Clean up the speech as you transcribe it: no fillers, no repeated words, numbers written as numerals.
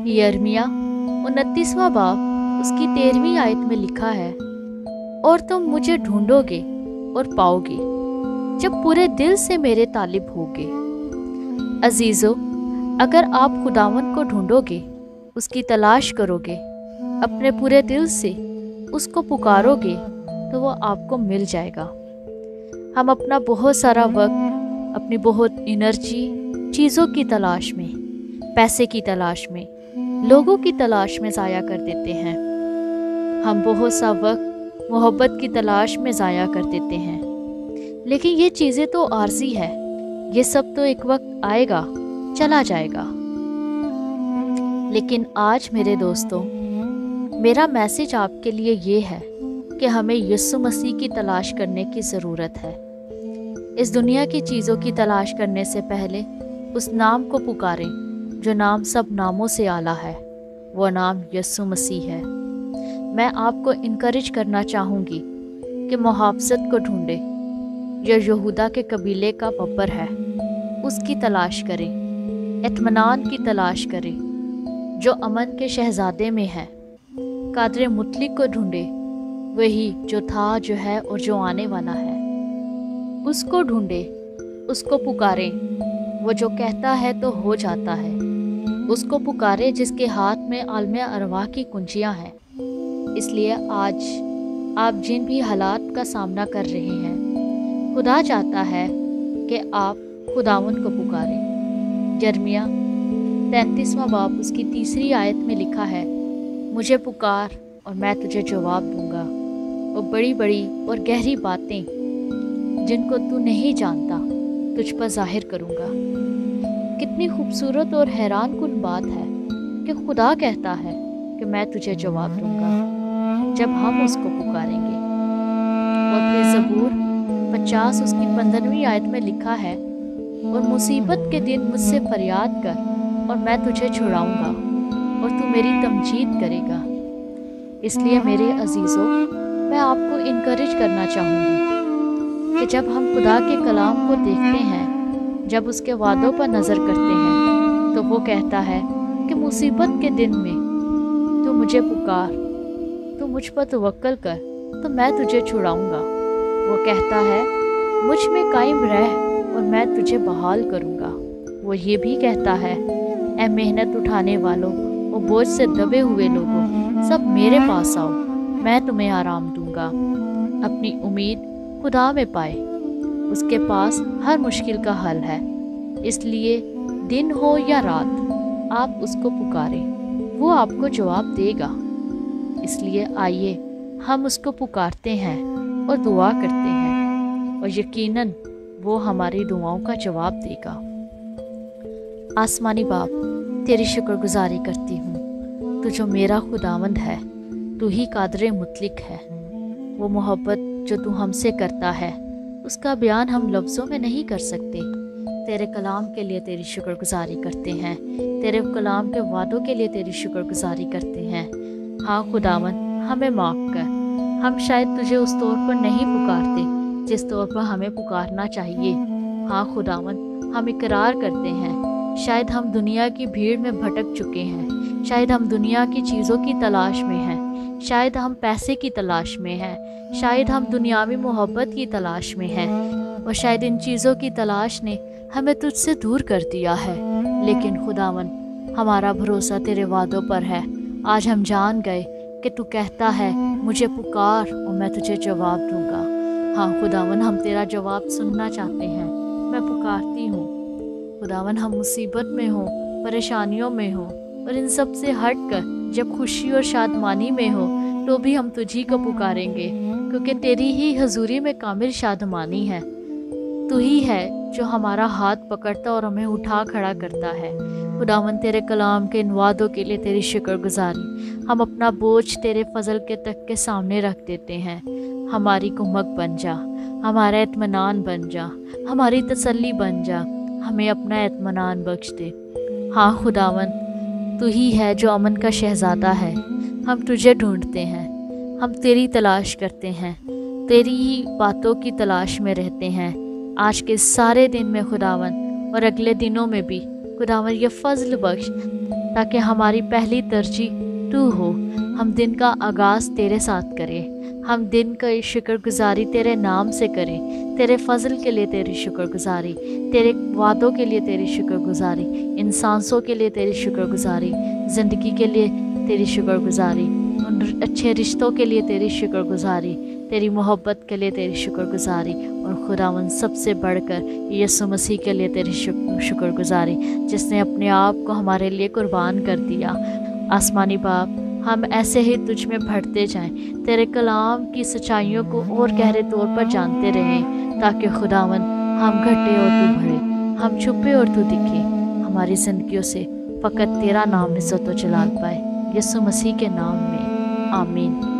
यिर्मयाह 29वां बाब उसकी 13वीं आयत में लिखा है, और तुम मुझे ढूंढोगे और पाओगे जब पूरे दिल से मेरे तालिब होगे। अजीज़ों, अगर आप खुदावन को ढूंढोगे, उसकी तलाश करोगे, अपने पूरे दिल से उसको पुकारोगे, तो वो आपको मिल जाएगा। हम अपना बहुत सारा वक्त, अपनी बहुत एनर्जी चीज़ों की तलाश में, पैसे की तलाश में, लोगों की तलाश में ज़ाया कर देते हैं। हम बहुत सा वक्त मोहब्बत की तलाश में ज़ाया कर देते हैं। लेकिन ये चीज़ें तो आर्जी है, ये सब तो एक वक्त आएगा, चला जाएगा। लेकिन आज मेरे दोस्तों, मेरा मैसेज आपके लिए ये है कि हमें यीशु मसीह की तलाश करने की ज़रूरत है। इस दुनिया की चीज़ों की तलाश करने से पहले उस नाम को पुकारें जो नाम सब नामों से आला है, वो नाम यीशु मसीह है। मैं आपको इनकरेज करना चाहूँगी कि मुहाफ़ज़त को ढूंढें, जो यहूदा के कबीले का बब्बर है, उसकी तलाश करें। इत्मीनान की तलाश करें जो अमन के शहज़ादे में है। कादर मुतलिक को ढूंढे, वही जो था, जो है और जो आने वाला है। उसको ढूंढे, उसको पुकारें, वो जो कहता है तो हो जाता है। उसको पुकारे जिसके हाथ में आलम अरवाह की कुंजियां हैं। इसलिए आज आप जिन भी हालात का सामना कर रहे हैं, खुदा चाहता है कि आप खुदावंद को पुकारें। यिर्मयाह 33वां बाब उसकी 3री आयत में लिखा है, मुझे पुकार और मैं तुझे जवाब दूंगा, वो बड़ी बड़ी और गहरी बातें जिनको तू नहीं जानता तुझ पर जाहिर करूंगा। कितनी खूबसूरत और हैरान कुन बात है कि खुदा कहता है कि मैं तुझे जवाब दूंगा जब हम उसको पुकारेंगे। और फिर ज़बूर 50 उसकी 15वीं आयत में लिखा है, और मुसीबत के दिन मुझसे फरियाद कर और मैं तुझे छुड़ाऊंगा और तू मेरी तमजीद करेगा। इसलिए मेरे अजीज़ों, मैं आपको इनकरेज करना चाहूँगी कि जब हम खुदा के कलाम को देखते हैं, जब उसके वादों पर नज़र करते हैं, तो वो कहता है कि मुसीबत के दिन में तू मुझे पुकार, तू मुझ पर तवक्कल कर तो मैं तुझे छुड़ाऊंगा। वो कहता है मुझ में कायम रह और मैं तुझे बहाल करूंगा। वो ये भी कहता है, ऐ मेहनत उठाने वालों और बोझ से दबे हुए लोगों, सब मेरे पास आओ, मैं तुम्हें आराम दूंगा। अपनी उम्मीद खुदा में पाए, उसके पास हर मुश्किल का हल है। इसलिए दिन हो या रात, आप उसको पुकारें, वो आपको जवाब देगा। इसलिए आइए हम उसको पुकारते हैं और दुआ करते हैं, और यकीनन वो हमारी दुआओं का जवाब देगा। आसमानी बाप, तेरी शुक्रगुजारी करती हूँ, तू जो मेरा खुदावंद है, तू ही कादर मुतलिक है। वो मोहब्बत जो तू हमसे करता है, उसका बयान हम लफ्ज़ों में नहीं कर सकते। तेरे कलाम के लिए तेरी शुक्रगुजारी करते हैं, तेरे कलाम के वादों के लिए तेरी शुक्रगुजारी करते हैं। हाँ खुदावंद, हमें माफ़ कर। हम शायद तुझे उस तौर पर नहीं पुकारते जिस तौर पर हमें पुकारना चाहिए। हाँ खुदावंद, हम इकरार करते हैं, शायद हम दुनिया की भीड़ में भटक चुके हैं, शायद हम दुनिया की चीज़ों की तलाश में हैं, शायद हम पैसे की तलाश में हैं, शायद हम दुनियावी मोहब्बत की तलाश में हैं, और शायद इन चीज़ों की तलाश ने हमें तुझसे दूर कर दिया है। लेकिन खुदावंद, हमारा भरोसा तेरे वादों पर है। आज हम जान गए कि तू कहता है मुझे पुकार और मैं तुझे जवाब दूंगा। हाँ खुदावन, हम तेरा जवाब सुनना चाहते हैं। मैं पुकारती हूँ खुदावन, हम मुसीबत में हो, परेशानियों में हो, और इन सब से हट कर जब खुशी और शादमानी में हो तो भी हम तुझी को पुकारेंगे, क्योंकि तेरी ही हजूरी में कामिल शादमानी है। तू ही है जो हमारा हाथ पकड़ता और हमें उठा खड़ा करता है। खुदावन, तेरे कलाम के इन वादों के लिए तेरी शुक्रगुजारी। हम अपना बोझ तेरे फजल के तक के सामने रख देते हैं। हमारी कुमक बन जा, हमारा इत्मीनान बन जा, हमारी तसल्ली बन जा, हमें अपना इत्मीनान बख्श दे। हाँ खुदावन, तू ही है जो अमन का शहज़ादा है। हम तुझे ढूंढते हैं, हम तेरी तलाश करते हैं, तेरी ही बातों की तलाश में रहते हैं। आज के सारे दिन में खुदावन और अगले दिनों में भी खुदावन ये फजल बख्श, تاکہ ہماری پہلی ترجیح تو ہو۔ ہم دن کا آغاز تیرے ساتھ کریں، ہم دن کا شکر گزاری تیرے نام سے کریں، تیرے فضل کے لیے تیری شکر گزاری، تیرے وعدوں کے لیے تیری شکر گزاری، ان سانسوں کے لیے تیری شکر گزاری، زندگی کے لیے تیری شکر گزاری، ان اچھے رشتوں کے لیے تیری شکر گزاری، تیری محبت کے لیے تیری شکر گزاری، اور خداوند سب سے بڑھ کر یسوع مسیح کے لیے تیری شکر گزاری، جس نے اپنے آپ کو ہمارے لیے قربان کر دیا۔ آسمانی باپ، ہم ایسے ہی تجھ میں بڑھتے جائیں، تیرے کلام کی سچائیوں کو اور گہرے طور پر جانتے رہیں، تاکہ خداوند ہم گھٹے اور تو بڑھے، ہم چھپے اور تو دکھے، ہماری زندگیوں سے فقط تیرا نام عزت و جلال پائے، یسوع مسیح کے نام میں، آمین۔